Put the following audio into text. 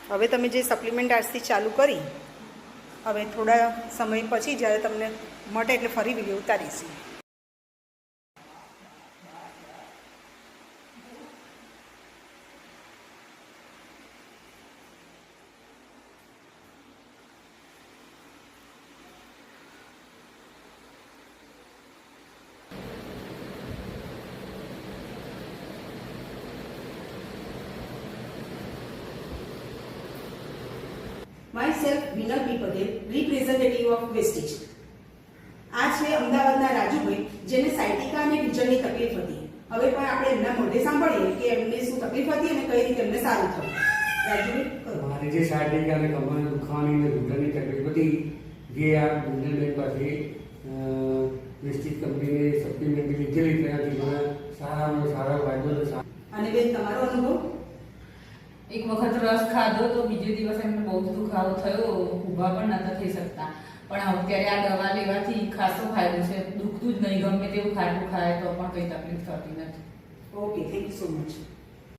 હવે તમે જે સપ્લિમેન્ટ આજથી ચાલુ કરી, હવે થોડા સમય પછી જ્યારે તમને મટે એટલે ફરી video ઉતારીશું. Myself, Vinal P. Patel, representative of Vestige. આ છે અમદાવાદના રાજુભાઈ, જેને સાયટિકા અને ટીચરની તકલીફ હતી. હવે પણ આપણે એમના મોઢે સાંભળીએ કે એમને શું તકલીફ હતી અને કઈ રીતે એમને સારું થયું. રાજુભાઈ, મારી જે સાયટિકા અને કમરના દુખાવાની અને ઘૂંટણની તકલીફ હતી, જે આ વિનલભાઈ પાસે વેસ્ટીજ કંપનીની સપ્લિમેન્ટ લીધેલી, તેનાથી મને સારામાં સારા ફાયદો. અને બેન, તમારો અનુભવ? એક વખત રસ ખાધો તો બીજે દિવસે એમને બહુ જ દુખાવો થયો, ઊભા પણ નતા થઈ શકતા. પણ અત્યારે આ દવા લેવાથી ખાસો ફાયદો છે, દુખતું જ નહીં, ગમે તેવું ખાટું ખાય તો પણ કંઈ તકલીફ થતી નથી. Okay, thank you so much.